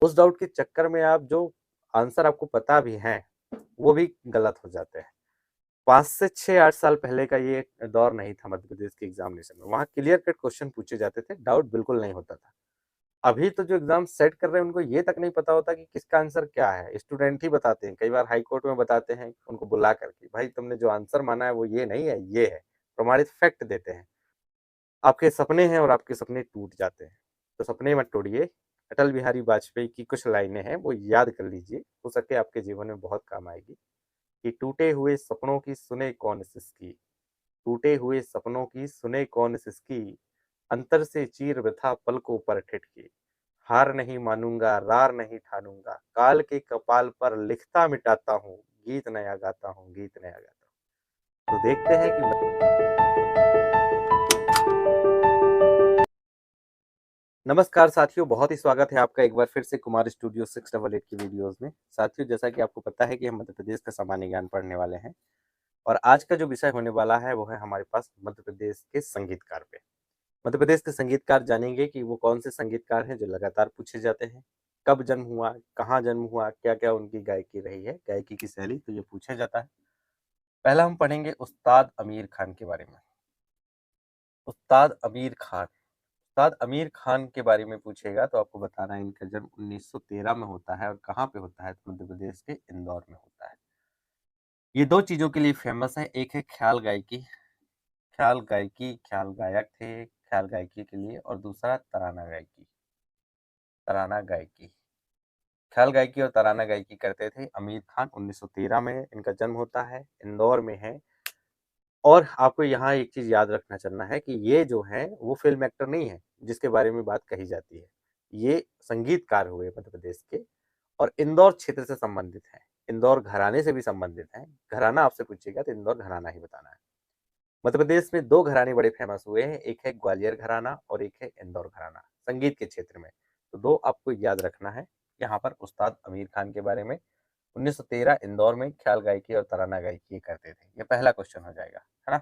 उस डाउट के चक्कर में आप जो आंसर आपको पता भी हैं, वो भी गलत हो जाते हैं। 5 से 6-8 साल पहले का ये दौर नहीं था मध्य प्रदेश के एग्जामिनेशन में। वहाँ क्लियर कट क्वेश्चन पूछे जाते थे, डाउट बिल्कुल नहीं होता था। अभी तो जो एग्जाम सेट कर रहे हैं उनको ये तक नहीं पता होता कि किसका आंसर क्या है। स्टूडेंट ही बताते हैं, कई बार हाई कोर्ट में बताते हैं उनको बुला करके, भाई तुमने जो आंसर माना है वो ये नहीं है, ये है। प्रमाणित फैक्ट देते हैं। आपके सपने हैं और आपके सपने टूट जाते हैं, तो सपने मत तोड़िए। अटल बिहारी वाजपेयी की कुछ लाइनें हैं, वो याद कर लीजिए, हो सके आपके जीवन में बहुत काम आएगी। कि टूटे हुए सपनों की सुने कौन सिसकी, टूटे हुए सपनों की सुने कौन सिसकी, अंतर से चीर वृथा पलकों पर ठिठकी, हार नहीं मानूंगा रार नहीं ठानूंगा, काल के कपाल पर लिखता मिटाता हूँ, गीत नया गाता हूँ, गीत नया गाता हूँ। तो देखते हैं कि नमस्कार साथियों, बहुत ही स्वागत है आपका एक बार फिर से कुमार स्टूडियो 688 की वीडियोस में। साथियों, जैसा कि आपको पता है कि हम मध्य प्रदेश का सामान्य ज्ञान पढ़ने वाले हैं और आज का जो विषय होने वाला है वो है हमारे पास मध्य प्रदेश के संगीतकार पे। मध्य प्रदेश के संगीतकार जानेंगे कि वो कौन से संगीतकार हैं जो लगातार पूछे जाते हैं, कब जन्म हुआ, कहाँ जन्म हुआ, क्या क्या उनकी गायकी रही है, गायकी की शैली, तो ये पूछा जाता है। पहला हम पढ़ेंगे उस्ताद अमीर खान के बारे में। उस्ताद अमीर खान, उस्ताद अमीर खान के बारे में पूछेगा तो आपको बताना है इनका जन्म 1913 में होता है और कहाँ पे होता है, तो मध्य प्रदेश के इंदौर में होता है। ये दो चीजों के लिए फेमस है, एक है ख्याल गायकी, ख्याल गायकी, ख्याल गायक थे ख्याल गायकी के लिए, और दूसरा तराना गायकी, तराना गायकी। ख्याल गायकी और तराना गायकी करते थे अमीर खान। 1913 में इनका जन्म होता है, इंदौर में है। और आपको यहाँ एक चीज याद रखना चलना है कि ये जो है वो फिल्म एक्टर नहीं है जिसके बारे में बात कही जाती है। ये संगीतकार हुए मध्य प्रदेश के और इंदौर क्षेत्र से संबंधित है, इंदौर घराने से भी संबंधित है। घराना आपसे पूछेगा तो इंदौर घराना ही बताना है। मध्य प्रदेश में दो घराने बड़े फेमस हुए हैं, एक है ग्वालियर घराना और एक है इंदौर घराना, संगीत के क्षेत्र में। तो दो आपको याद रखना है यहाँ पर उस्ताद अमीर खान के बारे में। 1913 इंदौर में ख्याल गायकी और तराना गायकी करते थे। ये पहला क्वेश्चन हो जाएगा, है ना,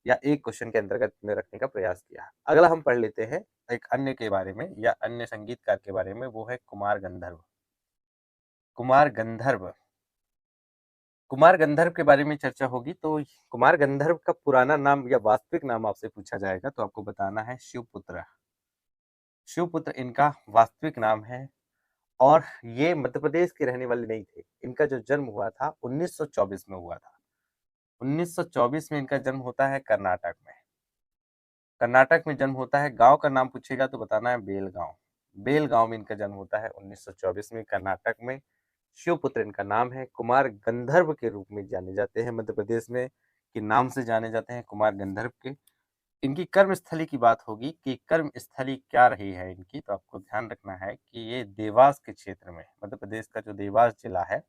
या एक क्वेश्चन के अंतर्गत ने रखने का प्रयास किया। अगला हम पढ़ लेते हैं एक अन्य के बारे में या अन्य संगीतकार के बारे में, वो है कुमार गंधर्व। कुमार गंधर्व, कुमार गंधर्व के बारे में चर्चा होगी तो कुमार गंधर्व का पुराना नाम या वास्तविक नाम आपसे पूछा जाएगा तो आपको बताना है शिवपुत्र। शिवपुत्र इनका वास्तविक नाम है। और ये मध्य प्रदेश के रहने वाले नहीं थे। इनका जो जन्म हुआ था 1924 में हुआ था। 1924 में इनका जन्म होता है कर्नाटक में। कर्नाटक में जन्म होता है। गांव का नाम पूछेगा तो बताना है बेलगांव। बेलगांव में इनका जन्म होता है 1924 में कर्नाटक में। शिवपुत्र इनका नाम है। कुमार गंधर्व के रूप में जाने जाते हैं, मध्य प्रदेश में के नाम से जाने जाते हैं कुमार गंधर्व के। इनकी कर्मस्थली की बात होगी कि कर्मस्थली क्या रही है इनकी, तो आपको ध्यान रखना है कि ये देवास के क्षेत्र में, मध्य प्रदेश का जो देवास जिला है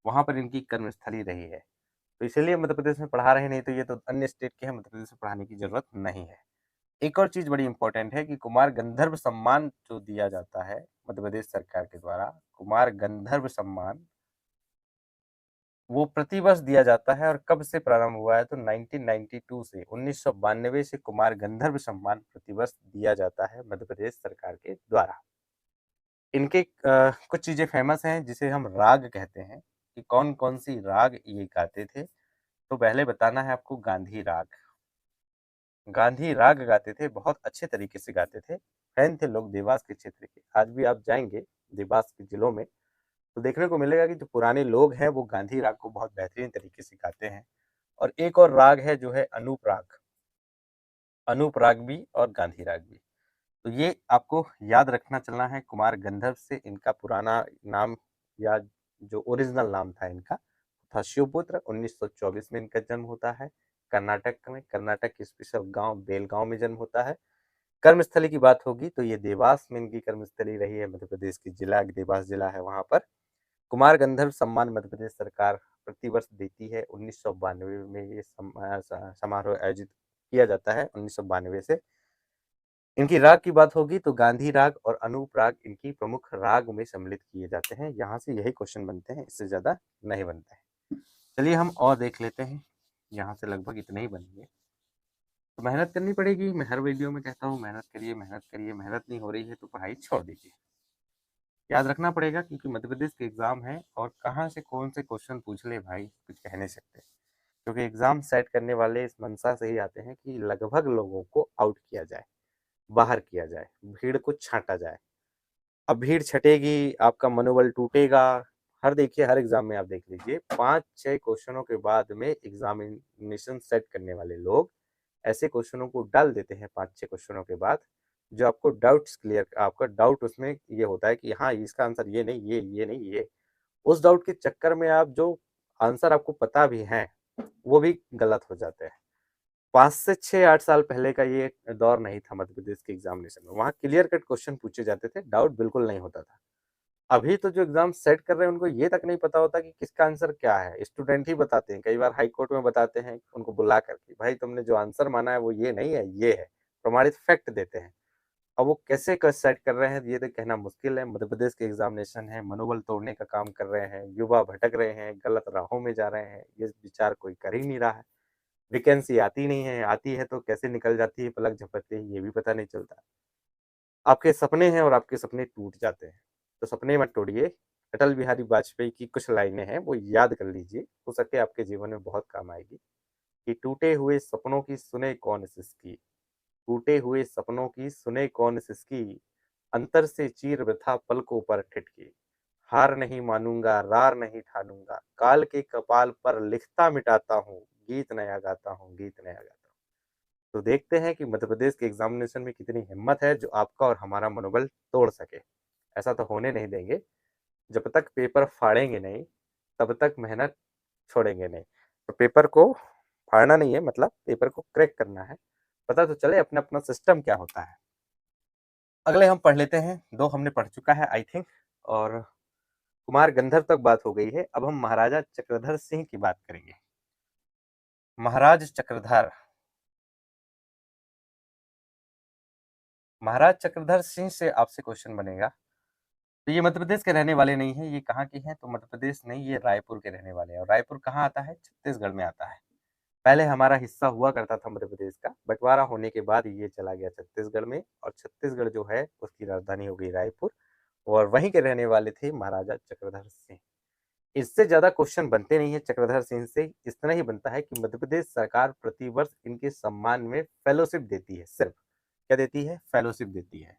वहां पर इनकी कर्मस्थली रही है। तो इसलिए मध्य प्रदेश में पढ़ा रहे, नहीं तो ये तो अन्य स्टेट के हैं, मध्य प्रदेश में पढ़ाने की जरूरत नहीं है। एक और चीज बड़ी इंपॉर्टेंट है कि कुमार गंधर्व सम्मान जो दिया जाता है मध्य प्रदेश सरकार के द्वारा, कुमार गंधर्व सम्मान, वो प्रतिवर्ष दिया जाता है। और कब से प्रारंभ हुआ है तो 1992 से, 1992 से कुमार गंधर्व सम्मान प्रतिवर्ष दिया जाता है मध्य प्रदेश सरकार के द्वारा। इनके कुछ चीजें फेमस हैं जिसे हम राग कहते हैं, कि कौन कौन सी राग ये गाते थे। तो पहले बताना है आपको गांधी राग। गांधी राग गाते थे, बहुत अच्छे तरीके से गाते थे। फैन थे लोग देवास के क्षेत्र के। आज भी आप जाएंगे देवास के जिलों में तो देखने को मिलेगा कि जो पुराने लोग हैं वो गांधी राग को बहुत बेहतरीन तरीके से गाते हैं। और एक और राग है जो है अनूप राग, अनूप राग भी और गांधी राग भी। तो ये आपको याद रखना चलना है। कुमार गंधर्व से इनका पुराना नाम या जो ओरिजिनल नाम था इनका था शिवपुत्र। 1924 में इनका जन्म होता है कर्नाटक में, कर्नाटक के स्पेशल गांव बेलगांव में जन्म होता है। कर्मस्थली की बात होगी तो ये देवास में इनकी कर्मस्थली रही है, मध्य प्रदेश की जिला देवास जिला है वहां पर। कुमार गंधर्व सम्मान मध्य प्रदेश सरकार प्रतिवर्ष देती है। 1992 में ये समारोह आयोजित किया जाता है, 1992 से। इनकी राग की बात होगी तो गांधी राग और अनूप राग इनकी प्रमुख राग में सम्मिलित किए जाते हैं। यहाँ से यही क्वेश्चन बनते हैं, इससे ज्यादा नहीं बनते हैं। चलिए हम और देख लेते हैं, यहाँ से लगभग इतने ही बनेंगे। तो मेहनत करनी पड़ेगी, मैं हर वीडियो में कहता हूँ मेहनत करिए मेहनत करिए, मेहनत नहीं हो रही है तो पढ़ाई छोड़ दीजिए। याद रखना पड़ेगा क्योंकि मध्य प्रदेश के एग्जाम है और कहाँ से कौन से क्वेश्चन पूछ ले भाई कुछ कह नहीं सकते, क्योंकि एग्जाम सेट करने वाले इस मंशा से ही आते हैं कि लगभग लोगों को आउट किया जाए, बाहर किया जाए, भीड़ को छांटा जाए। अब भीड़ छटेगी, आपका मनोबल टूटेगा। हर देखिए हर एग्जाम में आप देख लीजिए 5-6 क्वेश्चनों के बाद में एग्जामिनेशन सेट करने वाले लोग ऐसे क्वेश्चनों को डाल देते हैं 5-6 क्वेश्चनों के बाद, जो आपको डाउट्स क्लियर, आपका डाउट उसमें ये होता है कि हाँ इसका आंसर ये नहीं, ये नहीं, ये, उस डाउट के चक्कर में आप जो आंसर आपको पता भी है वो भी गलत हो जाते हैं। 5 से 6-8 साल पहले का ये दौर नहीं था मध्य प्रदेश के एग्जामिनेशन में, वहाँ क्लियर कट क्वेश्चन पूछे जाते थे, डाउट बिल्कुल नहीं होता था। अभी तो जो एग्जाम सेट कर रहे हैं उनको ये तक नहीं पता होता कि किसका आंसर क्या है, स्टूडेंट ही बताते हैं, कई बार हाई कोर्ट में बताते हैं उनको बुला करके, भाई तुमने जो आंसर माना है वो ये नहीं है, ये है, प्रमाणित फैक्ट देते हैं। अब वो कैसे सेट कर रहे हैं ये तो कहना मुश्किल है। मध्य प्रदेश के एग्जामिनेशन है, मनोबल तोड़ने का काम कर रहे हैं, युवा भटक रहे हैं, गलत राहों में जा रहे हैं, ये विचार कोई कर ही नहीं रहा है। वैकेंसी आती नहीं है, आती है तो कैसे निकल जाती है पलक झपकते ही ये भी पता नहीं चलता। आपके सपने हैं और आपके सपने टूट जाते हैं, तो सपने मत तोड़िए। अटल बिहारी वाजपेयी की कुछ लाइनें हैं वो याद कर लीजिए, हो सके आपके जीवन में बहुत काम आएगी। कि टूटे हुए सपनों की सुने कौन सिसकी, टूटे हुए सपनों की सुने कौन सिसकी, अंतर से चीर वृथा पलकों पर ठिठकी, हार नहीं मानूंगा रार नहीं ठानूंगा, काल के कपाल पर लिखता मिटाता हूँ, गीत नया गाता हूँ, गीत नया गाता हूँ। तो देखते हैं कि मध्य प्रदेश के एग्जामिनेशन में कितनी हिम्मत है जो आपका और हमारा मनोबल तोड़ सके। ऐसा तो होने नहीं देंगे, जब तक पेपर फाड़ेंगे नहीं तब तक मेहनत छोड़ेंगे नहीं। तो पेपर को फाड़ना नहीं है, मतलब पेपर को क्रैक करना है, पता तो चले अपना अपना सिस्टम क्या होता है। अगले हम पढ़ लेते हैं, दो हमने पढ़ चुका है आई थिंक, और कुमार गंधर्व तक बात हो गई है। अब हम महाराजा चक्रधर सिंह की बात करेंगे। महाराज चक्रधर, महाराज चक्रधर सिंह से आपसे क्वेश्चन बनेगा। तो ये मध्य प्रदेश के रहने वाले नहीं है, ये कहाँ के हैं? तो मध्य प्रदेश नहीं, ये रायपुर के रहने वाले हैं। और रायपुर कहाँ आता है? छत्तीसगढ़ में आता है। पहले हमारा हिस्सा हुआ करता था मध्य प्रदेश का, बंटवारा होने के बाद ये चला गया छत्तीसगढ़ में, और छत्तीसगढ़ जो है उसकी राजधानी हो गई रायपुर, और वहीं के रहने वाले थे महाराजा चक्रधर सिंह। इससे ज्यादा क्वेश्चन बनते नहीं है चक्रधर सिंह से, इतना ही बनता है कि मध्य प्रदेश सरकार प्रतिवर्ष इनके सम्मान में फेलोशिप देती है। सिर्फ क्या देती है? फेलोशिप देती है।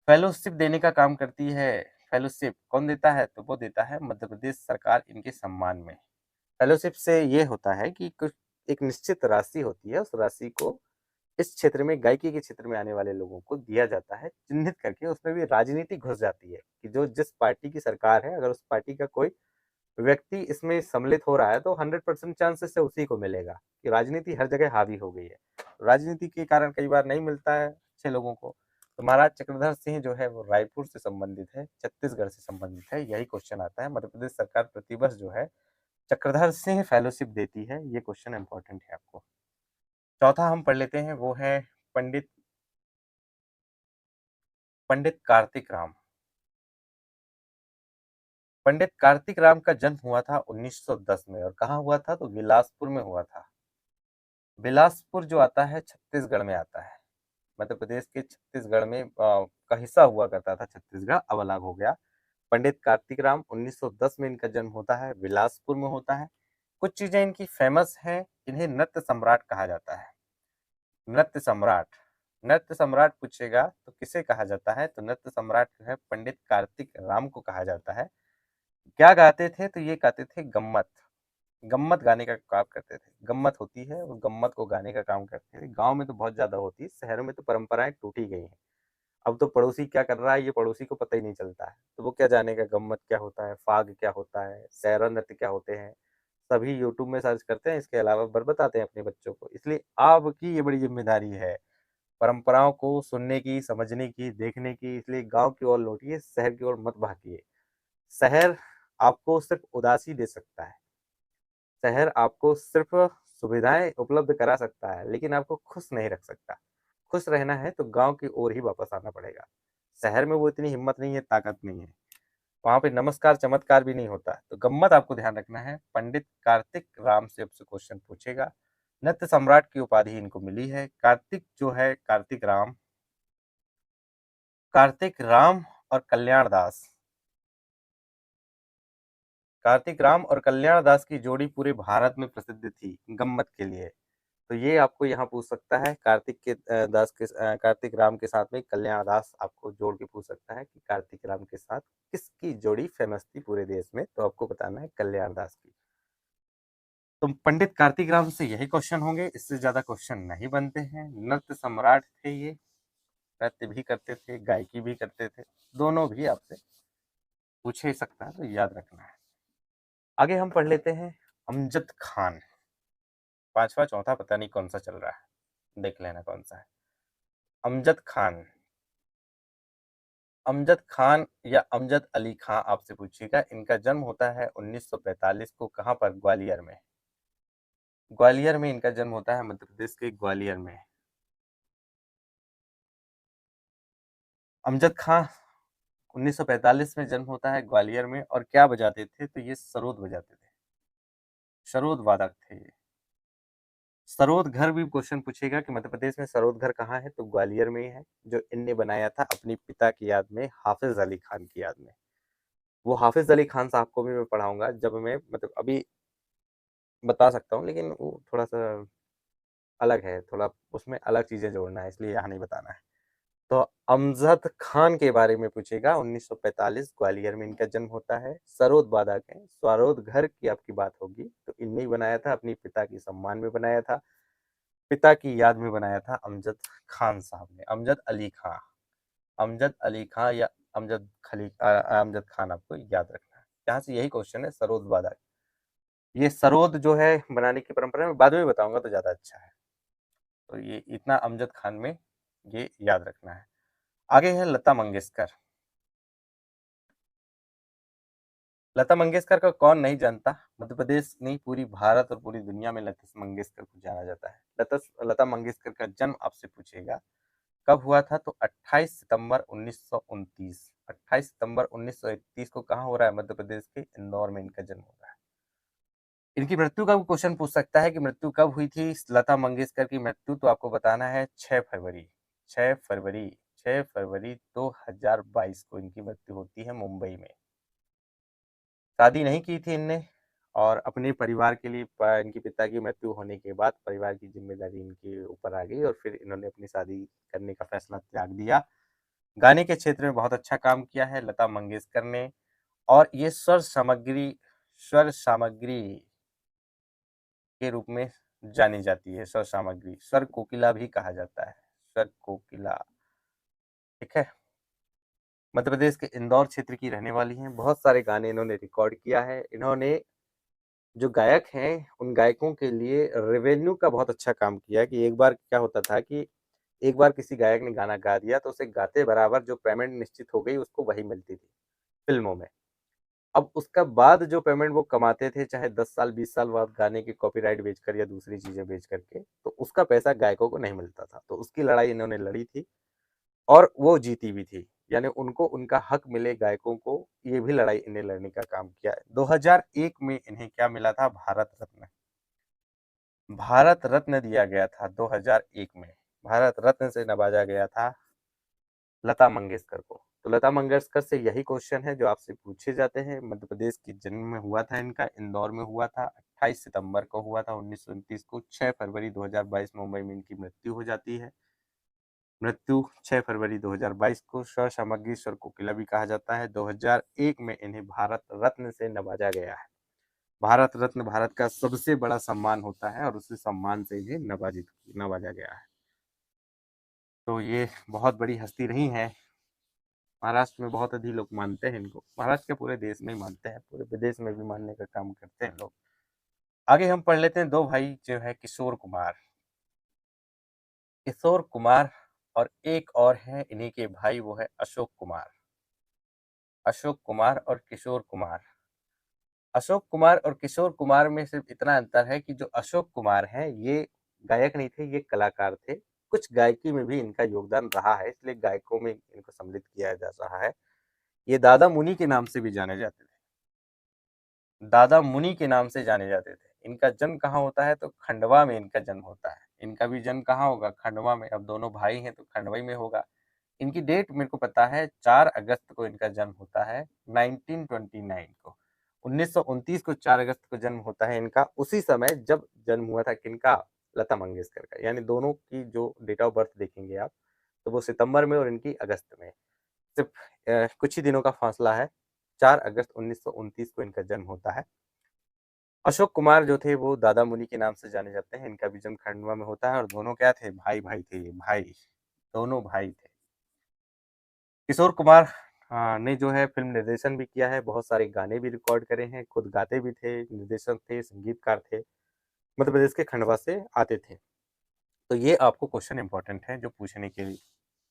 फेलोशिप देने का काम करती है। फेलोशिप कौन देता है? तो वो देता है मध्य प्रदेश सरकार इनके सम्मान में। फेलोशिप से ये होता है कि कुछ एक निश्चित राशि होती है, उस राशि को इस क्षेत्र में, गायकी के क्षेत्र में आने वाले लोगों को दिया जाता है, चिन्हित करके। उसमें भी राजनीति घुस जाती है कि जो जिस पार्टी की सरकार है, अगर उस पार्टी का कोई व्यक्ति इसमें सम्मिलित हो रहा है तो 100% चांसेस से उसी को मिलेगा। कि राजनीति हर जगह हावी हो गई है, राजनीति के कारण कई बार नहीं मिलता है अच्छे लोगों को। तो महाराज चक्रधर सिंह जो है वो रायपुर से संबंधित है, छत्तीसगढ़ से संबंधित है, यही क्वेश्चन आता है। मध्य प्रदेश सरकार प्रतिवर्ष जो है चक्रधर सिंह फेलोशिप देती है, ये क्वेश्चन इंपॉर्टेंट है आपको। चौथा हम पढ़ लेते हैं, वो है पंडित पंडित कार्तिक राम। पंडित कार्तिक राम का जन्म हुआ था 1910 में, और कहाँ हुआ था? तो बिलासपुर में हुआ था। बिलासपुर जो आता है छत्तीसगढ़ में आता है, मध्य प्रदेश के छत्तीसगढ़ में का हिस्सा हुआ करता था छत्तीसगढ़, अब अलग हो गया। पंडित कार्तिक राम 1910 में इनका जन्म होता है, बिलासपुर में होता है। कुछ चीजें इनकी फेमस हैं, इन्हें नृत्य सम्राट कहा जाता है। नृत्य सम्राट, नृत्य सम्राट पूछेगा तो किसे कहा जाता है? तो नृत्य सम्राट जो है पंडित कार्तिक राम को कहा जाता है। क्या गाते थे? तो ये गाते थे गम्मत। गम्मत गाने का काम करते थे, गम्मत होती है और गम्मत को गाने का काम करते थे। गांव में तो बहुत ज्यादा होती है, शहरों में तो परंपराएं टूटी गई हैं। अब तो पड़ोसी क्या कर रहा है ये पड़ोसी को पता ही नहीं चलता है, तो वो क्या जानेगा गम्मत क्या होता है, फाग क्या होता है, सैरा नृत्य क्या होते हैं। सभी यूट्यूब में सर्च करते हैं, इसके अलावा बताते हैं अपने बच्चों को। इसलिए आपकी ये बड़ी जिम्मेदारी है परंपराओं को सुनने की, समझने की, देखने की। इसलिए गांव की ओर लौटिए, शहर की ओर मत भागिए। शहर आपको सिर्फ उदासी दे सकता है, शहर आपको सिर्फ सुविधाएं उपलब्ध करा सकता है, लेकिन आपको खुश नहीं रख सकता। खुश रहना है तो गांव की ओर ही वापस आना पड़ेगा। शहर में वो इतनी हिम्मत नहीं है, ताकत नहीं है, वहां पे नमस्कार चमत्कार भी नहीं होता है। तो गम्मत आपको ध्यान रखना है। पंडित कार्तिक राम से आपसे क्वेश्चन पूछेगा। नृत्य सम्राट की उपाधि इनको मिली है। कार्तिक जो है कार्तिक राम और कल्याण दास। कार्तिक राम और कल्याण दास की जोड़ी पूरे भारत में प्रसिद्ध थी गम्मत के लिए। तो ये आपको यहाँ पूछ सकता है, कार्तिक राम के साथ में कल्याण दास आपको जोड़ के पूछ सकता है कि कार्तिक राम के साथ किसकी जोड़ी फेमस थी पूरे देश में, तो आपको बताना है कल्याण दास की। तो पंडित कार्तिक राम से यही क्वेश्चन होंगे, इससे ज्यादा क्वेश्चन नहीं बनते हैं। नृत्य सम्राट थे ये, नृत्य भी करते थे, गायकी भी करते थे, दोनों भी आपसे पूछ ही सकता है, तो याद रखना है। आगे हम पढ़ लेते हैं अमजद खान। पांचवा चौथा पता नहीं कौन सा चल रहा है, देख लेना कौन सा है। अमजद खान, अमजद खान या अमजद अली खां आपसे पूछिएगा। इनका जन्म होता है 1945 को, कहां पर? ग्वालियर में। ग्वालियर में इनका जन्म होता है, मध्य प्रदेश के ग्वालियर में। अमजद खां 1945 में जन्म होता है ग्वालियर में, और क्या बजाते थे? तो ये सरोद बजाते थे, सरोद वादक थे ये। सरोद घर भी क्वेश्चन पूछेगा कि मध्य प्रदेश में सरोद घर कहाँ है, तो ग्वालियर में ही है, जो इनने बनाया था अपने पिता की याद में, हाफिज अली खान की याद में। वो हाफिज अली खान साहब को भी मैं पढ़ाऊंगा, जब मैं मतलब अभी बता सकता हूँ, लेकिन वो थोड़ा सा अलग है, थोड़ा उसमें अलग चीजें जोड़ना है, इसलिए यहाँ नहीं बताना है। तो अमजद खान के बारे में पूछेगा, 1945 ग्वालियर में इनका जन्म होता है। सरोद वादक है, सरोद घर की आपकी बात होगी तो इनने ही बनाया था, अपने पिता की सम्मान में बनाया था, पिता की याद में बनाया था अमजद खान साहब ने। अमजद अली खां, अमजद अली खां या अमजद खान आपको याद रखना है। यहाँ से यही क्वेश्चन है, सरोद वादक। ये सरोद जो है बनाने की परंपरा में बाद में बताऊंगा तो ज्यादा अच्छा है। तो ये इतना अमजद खान में ये याद रखना है। आगे है लता मंगेशकर। लता मंगेशकर का कौन नहीं जानता? मध्य प्रदेश नहीं, पूरी भारत और पूरी दुनिया में लता मंगेशकर को जाना जाता है। लता मंगेशकर का जन्म आपसे पूछेगा कब हुआ था, तो 28 सितंबर 1929। 28 सितंबर 1931 को कहाँ हो रहा है? मध्य प्रदेश के इंदौर में इनका जन्म हो रहा है। इनकी मृत्यु का भी क्वेश्चन पूछ सकता है कि मृत्यु कब हुई थी लता मंगेशकर की मृत्यु, तो आपको बताना है 6 फरवरी। 6 फरवरी, 6 फरवरी 2022 को इनकी मृत्यु होती है मुंबई में। शादी नहीं की थी इनने, और अपने परिवार के लिए इनके पिता की मृत्यु होने के बाद परिवार की जिम्मेदारी इनके ऊपर आ गई, और फिर इन्होंने अपनी शादी करने का फैसला त्याग दिया। गाने के क्षेत्र में बहुत अच्छा काम किया है लता मंगेशकर ने, और ये स्वर सामग्री के रूप में जानी जाती है। स्वर सामग्री, स्वर कोकिला भी कहा जाता है, स्वर कोकिला। ठीक है। मध्य प्रदेश के इंदौर क्षेत्र की रहने वाली हैं। बहुत सारे गाने इन्होंने रिकॉर्ड किया है। इन्होंने जो गायक हैं उन गायकों के लिए रेवेन्यू का बहुत अच्छा काम किया है, कि एक बार क्या होता था कि एक बार किसी गायक ने गाना गा दिया तो उसे गाते बराबर जो पेमेंट निश्चित हो गई उसको वही मिलती थी फिल्मों में। अब उसका बाद जो पेमेंट वो कमाते थे, चाहे 10 साल 20 साल बाद गाने की कॉपीराइट बेचकर या दूसरी चीजें बेच करके, तो उसका पैसा गायकों को नहीं मिलता था। तो उसकी लड़ाई इन्होंने लड़ी थी, और वो जीती भी थी। यानी उनको उनका हक मिले गायकों को, ये भी लड़ाई इन्हें लड़ने का काम किया है। 2001 में इन्हें क्या मिला था? भारत रत्न। भारत रत्न दिया गया था 2001 में। भारत रत्न से नवाजा गया था लता मंगेशकर को। तो लता मंगेशकर से यही क्वेश्चन है जो आपसे पूछे जाते हैं। मध्य प्रदेश के जन्म में हुआ था इनका, इंदौर में हुआ था, 28 सितंबर को हुआ था 1929 को। 6 फरवरी 2022 मुंबई में इनकी मृत्यु हो जाती है। मृत्यु 6 फरवरी 2022 को। स्वर सामग्री स्वर कोकिला भी कहा जाता है। 2001 में इन्हें भारत रत्न से नवाजा गया है। भारत रत्न भारत का सबसे बड़ा सम्मान होता है, और उसी सम्मान से इन्हें नवाजा गया है। तो ये बहुत बड़ी हस्ती रही है। महाराष्ट्र में बहुत अधिक लोग मानते हैं इनको, महाराष्ट्र के पूरे देश में ही मानते हैं, पूरे विदेश में भी मानने का काम करते हैं लोग। आगे हम पढ़ लेते हैं दो भाई जो है किशोर कुमार। किशोर कुमार और एक और है इन्हीं के भाई, वो है अशोक कुमार। अशोक कुमार और किशोर कुमार। अशोक कुमार और किशोर कुमार में सिर्फ इतना अंतर है कि जो अशोक कुमार हैं ये गायक नहीं थे, ये कलाकार थे। कुछ गायकी में भी इनका योगदान रहा है, इसलिए गायकों में इनको सम्मिलित किया जा रहा है। ये दादा मुनि के नाम से भी जाने जाते थे, दादा मुनि के नाम से जाने जाते थे। इनका जन्म कहाँ होता है? तो खंडवा में इनका जन्म होता है। इनका भी जन्म कहाँ होगा? खंडवा में। अब दोनों भाई हैं तो खंडवा में होगा। इनकी डेट मेरे को पता है, 4 अगस्त को इनका जन्म होता है 1929 को। 1929 को 4 अगस्त को जन्म होता है इनका, उसी समय जब जन्म हुआ था किनका, लता मंगेशकर का। यानी दोनों की जो डेट ऑफ बर्थ देखेंगे आप, तो वो सितंबर में और इनकी अगस्त में, सिर्फ कुछ ही दिनों का फासला है। 4 अगस्त 1929 को इनका जन्म होता है। अशोक कुमार जो थे वो दादा मुनि के नाम से जाने जाते हैं। इनका भी जन्म खंडवा में होता है और दोनों क्या थे, भाई भाई थे, भाई, दोनों भाई थे। किशोर कुमार ने जो है फिल्म निर्देशन भी किया है, बहुत सारे गाने भी रिकॉर्ड करे हैं, खुद गाते भी थे, निर्देशक थे, संगीतकार थे, मध्य प्रदेश के खंडवा से आते थे। तो ये आपको क्वेश्चन इंपॉर्टेंट है जो पूछने के लिए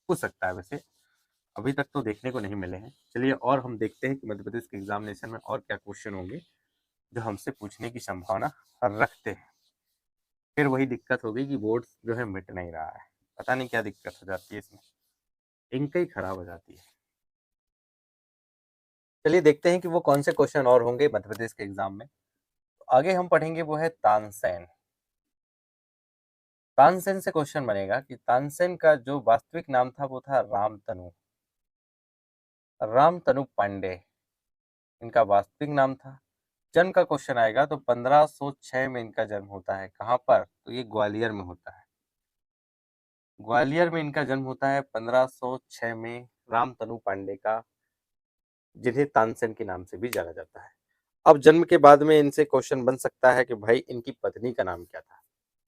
पूछ सकता है। वैसे अभी तक तो देखने को नहीं मिले हैं। चलिए और हम देखते हैं कि मध्य प्रदेश के एग्जामिनेशन में और क्या क्वेश्चन होंगे जो हमसे पूछने की संभावना रखते हैं। फिर वही दिक्कत हो गई कि बोर्ड जो है मिट नहीं रहा है, पता नहीं क्या दिक्कत हो जाती है इसमें, इंक ही खराब हो जाती है। चलिए देखते हैं कि वो कौन से क्वेश्चन और होंगे मध्य प्रदेश के एग्जाम में। तो आगे हम पढ़ेंगे वो है तानसेन। तानसेन से क्वेश्चन बनेगा कि तानसेन का जो वास्तविक नाम था वो था रामतनु, रामतनु पांडे इनका वास्तविक नाम था। जन्म का क्वेश्चन आएगा तो 1506 में इनका जन्म होता है। कहाँ पर, तो ये ग्वालियर में होता है। ग्वालियर में इनका जन्म होता है 1506 में, रामतनु पांडे का, जिन्हें तानसेन के नाम से भी जाना जाता है। अब जन्म के बाद में इनसे क्वेश्चन बन सकता है कि भाई इनकी पत्नी का नाम क्या था।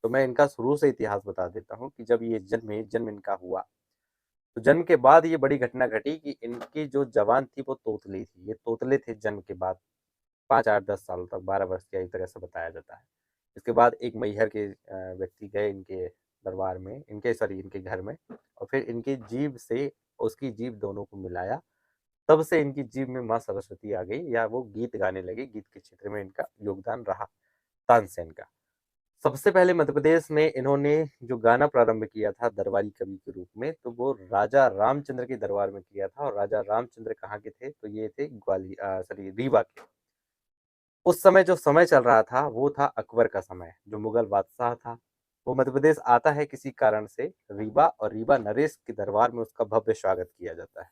तो मैं इनका शुरू से इतिहास बता देता हूँ कि जब ये जन्म इनका हुआ, तो जन्म के बाद ये बड़ी घटना घटी कि इनकी जो जवान थी वो तोतली थी। ये तोतले थे जन्म के बाद 5, 8, 10 साल तक, 12 वर्ष की, इस तरह से बताया जाता है। इसके बाद एक मैहर के व्यक्ति गए इनके दरबार में, इनके घर में, और फिर इनकी जीभ से उसकी जीभ दोनों को मिलाया। तब से इनकी जीभ में माँ सरस्वती आ गई, या वो गीत गाने लगे। गीत के क्षेत्र में इनका योगदान रहा तानसेन का। सबसे पहले मध्य प्रदेश में इन्होंने जो गाना प्रारंभ किया था दरबारी कवि के रूप में, तो वो राजा रामचंद्र के दरबार में किया था। और राजा रामचंद्र कहाँ के थे, तो ये थे रीवा के। उस समय जो समय चल रहा था वो था अकबर का समय, जो मुगल बादशाह था। वो मध्य प्रदेश आता है किसी कारण से रीवा, और रीवा नरेश के दरबार में उसका भव्य स्वागत किया जाता है,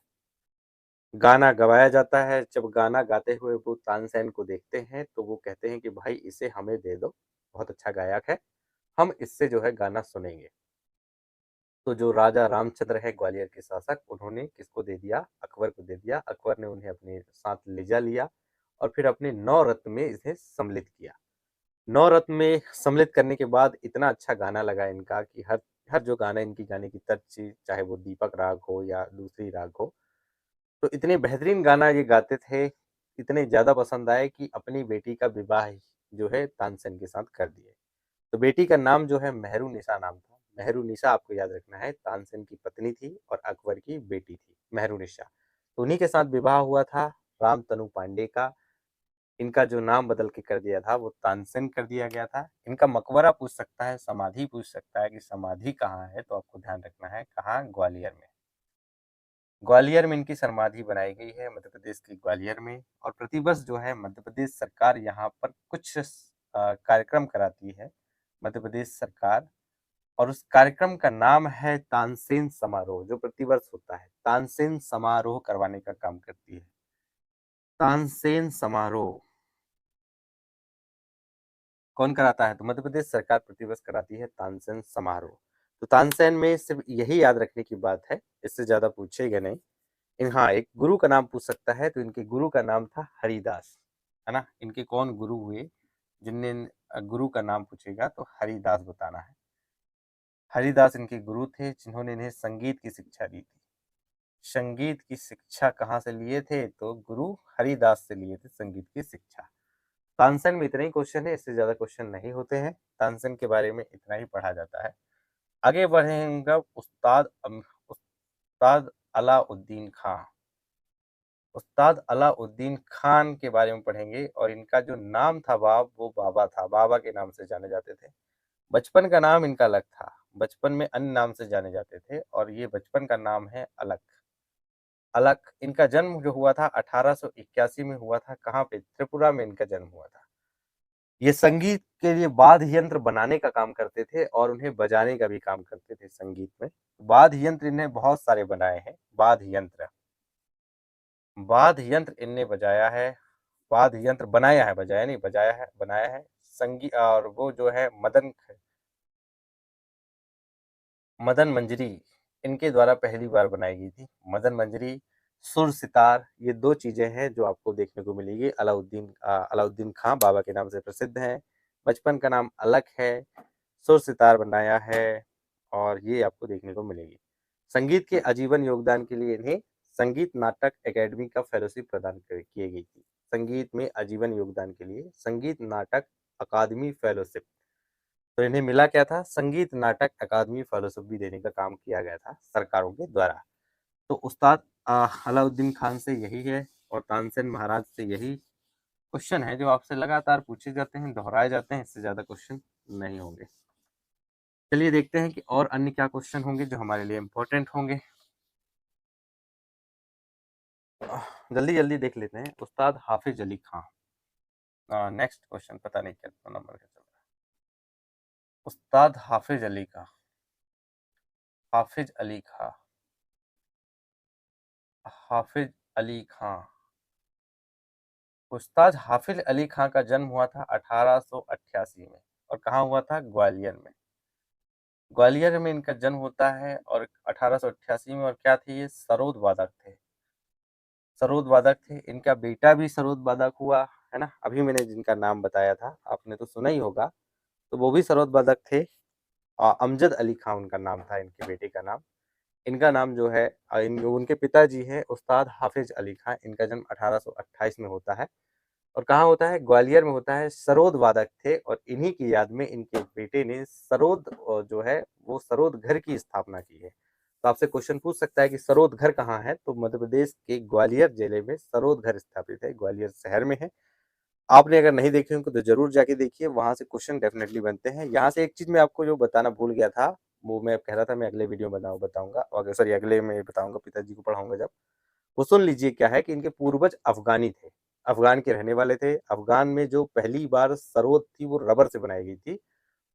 गाना गवाया जाता है। जब गाना गाते हुए वो तानसेन को देखते हैं तो वो कहते हैं कि भाई इसे हमें दे दो, बहुत अच्छा गायक है, हम इससे जो है गाना सुनेंगे। तो जो राजा रामचंद्र है ग्वालियर के शासक, उन्होंने किसको दे दिया, अकबर को दे दिया। अकबर ने उन्हें अपने साथ ले जा लिया और फिर अपने 9 रत्न में इसे सम्मिलित किया। 9 रत्न में सम्मिलित करने के बाद इतना अच्छा गाना लगा इनका कि हर हर जो गाना इनकी गाने की तर्ज थी, चाहे वो दीपक राग हो या दूसरी राग हो, तो इतने बेहतरीन गाना ये गाते थे, इतने ज़्यादा पसंद आए कि अपनी बेटी का विवाह जो है तानसेन के साथ कर दिए। तो बेटी का नाम जो है मेहरुनिशा नाम था। मेहरुनिशा आपको याद रखना है, तानसेन की पत्नी थी और अकबर की बेटी थी मेहरुनिशा। तो उन्हीं के साथ विवाह हुआ था रामतनु पांडे का। इनका जो नाम बदल के कर दिया था वो तानसेन कर दिया गया था। इनका मकबरा पूछ सकता है, समाधि पूछ सकता है कि समाधि कहाँ है, तो आपको ध्यान रखना है कहाँ, ग्वालियर में। ग्वालियर में इनकी समाधि बनाई गई है, मध्य प्रदेश के ग्वालियर में। और प्रतिवर्ष जो है मध्य प्रदेश सरकार यहाँ पर कुछ कार्यक्रम कराती है, मध्य प्रदेश सरकार। और उस कार्यक्रम का नाम है तानसेन समारोह, जो प्रतिवर्ष होता है। तानसेन समारोह करवाने का काम करती है, तानसेन समारोह कौन कराता है, तो मध्य प्रदेश सरकार प्रतिवर्ष कराती है तानसेन समारोह। तो तानसेन में सिर्फ यही याद रखने की बात है, इससे ज्यादा पूछेगा नहीं। हाँ, एक गुरु का नाम पूछ सकता है, तो इनके गुरु का नाम था हरिदास, है ना। इनके कौन गुरु हुए, जिनने गुरु का नाम पूछेगा तो हरिदास बताना है। हरिदास इनके गुरु थे, जिन्होंने इन्हें संगीत की शिक्षा दी थी। संगीत की शिक्षा कहाँ से लिए थे, तो गुरु हरिदास से लिए थे संगीत की शिक्षा। तानसेन में इतने ही क्वेश्चन है, इससे ज्यादा क्वेश्चन नहीं होते हैं। तानसेन के बारे में इतना ही पढ़ा जाता है। आगे बढ़ेंगे उस्ताद अलाउद्दीन खां। उस्ताद अलाउद्दीन खान के बारे में पढ़ेंगे। और इनका जो नाम था वो बाबा था, बाबा के नाम से जाने जाते थे। बचपन का नाम इनका अलग था, बचपन में अन्य नाम से जाने जाते थे, और ये बचपन का नाम है अलग। अलग। इनका जन्म जो हुआ था 1881 में हुआ था, कहाँ पे, त्रिपुरा में इनका जन्म हुआ था। ये संगीत के लिए वाद्य यंत्र बनाने का काम करते थे और उन्हें बजाने का भी काम करते थे संगीत में। वाद्य यंत्र इन्हें बहुत सारे बनाए हैं। वाद्य यंत्र इनने बजाया है, वाद्य यंत्र बनाया है, बजाया नहीं, बजाया है, बनाया है। संगीत और वो जो है मदन मंजरी इनके द्वारा पहली बार बनाई गई थी। मदन मंजरी, सुर सितार, ये दो चीजें हैं जो आपको देखने को मिलेगी। अलाउद्दीन खां बाबा के नाम से प्रसिद्ध है। बचपन का नाम अलग है, सुर सितार बनाया है और ये आपको देखने को मिलेगी। संगीत के आजीवन योगदान के लिए इन्हें संगीत नाटक एकेडमी का फेलोशिप प्रदान की गई थी। संगीत में आजीवन योगदान के लिए संगीत नाटक अकादमी फेलोशिप, तो इन्हें मिला क्या था? संगीत नाटक अकादमी फेलोशिप भी देने का काम किया गया था सरकारों के द्वारा। तो उस्ताद अलाउद्दीन खान से यही है और तानसेन महाराज से यही क्वेश्चन है जो आपसे लगातार पूछे जाते हैं, दोहराए जाते हैं। इससे ज्यादा क्वेश्चन नहीं होंगे। चलिए देखते हैं कि और अन्य क्या क्वेश्चन होंगे जो हमारे लिए इम्पोर्टेंट होंगे। जल्दी जल्दी देख लेते हैं। उस्ताद हाफिज अली खां, नेक्स्ट क्वेश्चन पता नहीं कितना नंबर का चल रहा है। उस्ताद हाफिज अली खां, हाफिज अली खां, हाफिज अली खां। उस्ताद हाफिज अली खां का जन्म हुआ था 1888 में और कहाँ हुआ था? ग्वालियर में। ग्वालियर में इनका जन्म होता है और 1888 में। और क्या थे ये? सरोद वादक थे। सरोद वादक थे। इनका बेटा भी सरोद वादक हुआ है ना। अभी मैंने जिनका नाम बताया था आपने तो सुना ही होगा, तो वो भी सरोद वादक थे। अमजद अली खां उनका नाम था, इनके बेटे का नाम। इनका नाम जो है उनके पिताजी हैं उस्ताद हाफिज अली खां। इनका जन्म 1828 में होता है और कहाँ होता है? ग्वालियर में होता है। सरोद वादक थे और इन्हीं की याद में इनके बेटे ने सरोद जो है वो सरोद घर की स्थापना की है। तो आपसे क्वेश्चन पूछ सकता है कि सरोद घर कहाँ है? तो मध्य प्रदेश के ग्वालियर जिले में सरोद घर स्थापित है, ग्वालियर शहर में है। आपने अगर नहीं देखे होंगे तो जरूर जाके देखिए, वहां से क्वेश्चन डेफिनेटली बनते हैं। यहाँ से एक चीज मैं आपको जो बताना भूल गया था, वो मैं कह रहा था मैं अगले वीडियो में बताऊंगा, और सॉरी अगले में बताऊंगा, पिताजी को पढ़ाऊंगा जब। वो सुन लीजिए क्या है कि इनके पूर्वज अफगानी थे, अफगान के रहने वाले थे। अफगान में जो पहली बार सरोद थी वो रबर से बनाई गई थी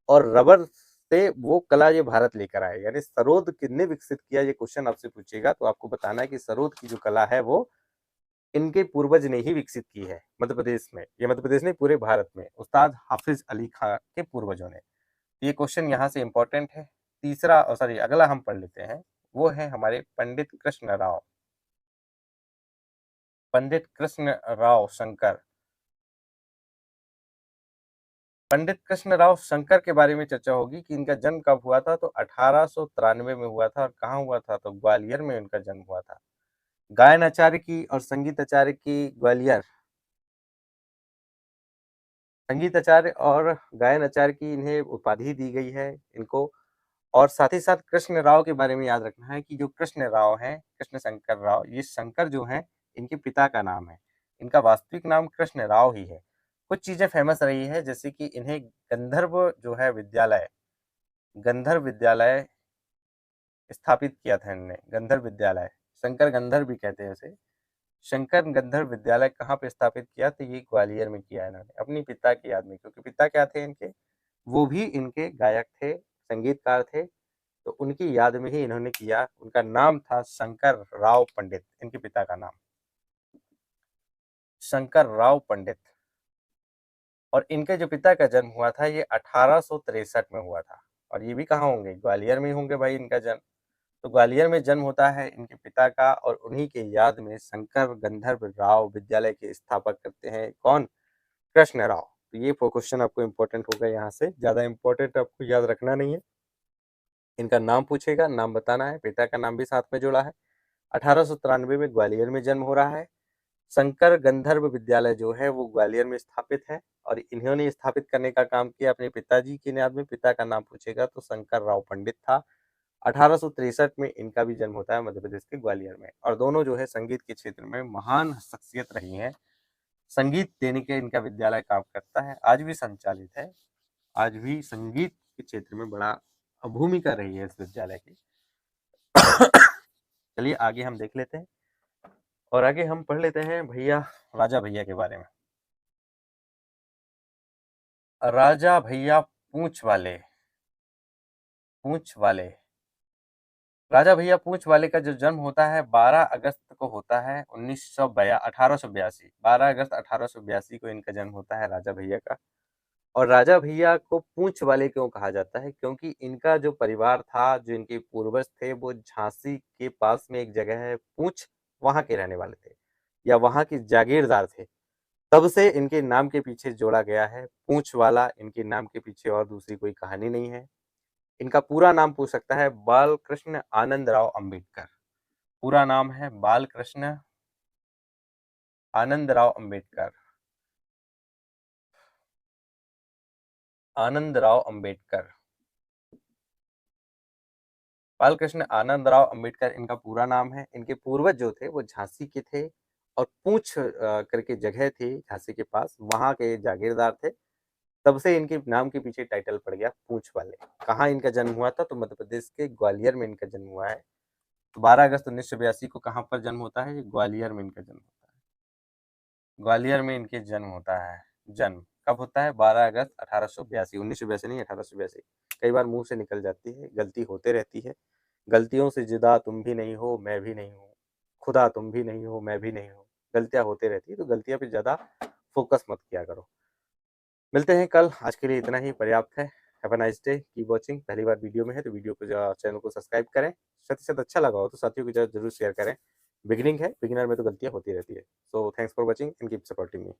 और रबर से वो कला ये भारत लेकर आए। यानी सरोद किसने विकसित किया, ये क्वेश्चन आपसे पूछेगा तो आपको बताना है कि सरोद की जो कला है वो इनके पूर्वज ने ही विकसित की है मध्य प्रदेश में। ये मध्य प्रदेश नहीं, पूरे भारत में उस्ताद हाफिज अली खां के पूर्वजों ने। ये क्वेश्चन यहाँ से इंपॉर्टेंट है। तीसरा सॉरी अगला हम पढ़ लेते हैं, वो है हमारे पंडित कृष्ण राव। पंडित कृष्ण राव शंकर। पंडित कृष्ण राव शंकर के बारे में चर्चा होगी कि इनका जन्म कब हुआ था। तो 1893 में हुआ था और कहाँ हुआ था? तो ग्वालियर में इनका जन्म हुआ था। गायन आचार्य की और संगीत आचार्य की ग्वालियर, संगीत आचार्य और गायन आचार्य की इन्हें उपाधि दी गई है इनको। और साथ ही साथ कृष्ण राव के बारे में याद रखना है कि जो कृष्ण राव हैं, कृष्ण शंकर राव, ये शंकर जो हैं इनके पिता का नाम है। इनका वास्तविक नाम कृष्ण राव ही है। कुछ चीजें फेमस रही है जैसे कि इन्हें गंधर्व जो है विद्यालय, गंधर्व विद्यालय स्थापित किया था इन्होंने। गंधर्व विद्यालय, शंकर गंधर्व भी कहते हैं उसे। शंकर गंधर्व विद्यालय कहाँ पे स्थापित किया? तो ये ग्वालियर में किया इन्होंने अपनी पिता की याद में, क्योंकि पिता क्या थे इनके? वो भी इनके गायक थे, संगीतकार थे। तो उनकी याद में ही इन्होंने किया। उनका नाम था शंकर राव पंडित, इनके पिता का नाम शंकर राव पंडित। और इनके जो पिता का जन्म हुआ था ये 1863 में हुआ था। और ये भी कहाँ होंगे? ग्वालियर में होंगे भाई इनका जन्म। तो ग्वालियर में जन्म होता है इनके पिता का और उन्हीं के याद में शंकर गंधर्व राव विद्यालय के स्थापक करते हैं कौन? कृष्ण राव। तो ये क्वेश्चन आपको इंपॉर्टेंट होगा, यहाँ से ज्यादा इंपॉर्टेंट आपको याद रखना नहीं है। इनका नाम पूछेगा, नाम बताना है, पिता का नाम भी साथ में जोड़ा है। 1893 में ग्वालियर में जन्म हो रहा है। शंकर गंधर्व विद्यालय जो है वो ग्वालियर में स्थापित है और इन्होंने स्थापित करने का काम किया अपने पिताजी की याद में। पिता का नाम पूछेगा तो शंकर राव पंडित था। 1863 में इनका भी जन्म होता है मध्य प्रदेश के ग्वालियर में। और दोनों जो है संगीत के क्षेत्र में महान शख्सियत रही हैं। संगीत देने के इनका विद्यालय काम करता है, आज भी संचालित है। आज भी संगीत के क्षेत्र में बड़ा भूमिका रही है इस विद्यालय की। चलिए आगे हम देख लेते हैं और आगे हम पढ़ लेते हैं भैया, राजा भैया के बारे में। राजा भैया पूंछ वाले, पूंछ वाले। राजा भैया पूंछ वाले का जो जन्म होता है 12 अगस्त को होता है 1882। 12 अगस्त 1882 को इनका जन्म होता है राजा भैया का। और राजा भैया को पूंछ वाले क्यों कहा जाता है? क्योंकि इनका जो परिवार था, जो इनके पूर्वज थे, वो झांसी के पास में एक जगह है पूंछ, वहां के रहने वाले थे या वहां के जागीरदार थे। तब से इनके नाम के पीछे जोड़ा गया है पूंछ वाला। इनके नाम के पीछे और दूसरी कोई कहानी नहीं है। इनका पूरा नाम पूछ सकता है, बालकृष्ण आनंद राव अंबेडकर। पूरा नाम है बालकृष्ण आनंद राव अंबेडकर। आनंद राव अंबेडकर, बालकृष्ण आनंद राव अंबेडकर इनका पूरा नाम है। इनके पूर्वज जो थे वो झांसी के थे और पूंछ करके जगह थी झांसी के पास, वहां के जागीरदार थे। तब से इनके नाम के पीछे टाइटल पड़ गया पूंछ वाले। कहाँ इनका जन्म हुआ था? तो मध्य प्रदेश के ग्वालियर में इनका जन्म हुआ है। 12 अगस्त 1982 को कहाँ पर जन्म होता है? ग्वालियर में इनका जन्म होता है। ग्वालियर में इनके जन्म होता है। जन्म कब होता है? 12 अगस्त 1882। 1982 नहीं, 1882। कई बार मुंह से निकल जाती है, गलती होते रहती है। गलतियों से जुदा तुम भी नहीं हो, मैं भी नहीं हूँ, खुदा तुम भी नहीं हो, मैं भी नहीं हूँ। गलतियां होते रहती है, तो गलतियां पे ज्यादा फोकस मत किया करो। मिलते हैं कल, आज के लिए इतना ही पर्याप्त है। Have a nice day, keep watching. पहली बार वीडियो में है तो वीडियो को चैनल को सब्सक्राइब करें। साथ ही साथ अच्छा लगा हो तो साथियों के साथ जरूर शेयर करें। बिगिनिंग है, बिगिनर में तो गलतियां होती रहती है। So thanks for watching and keep supporting me.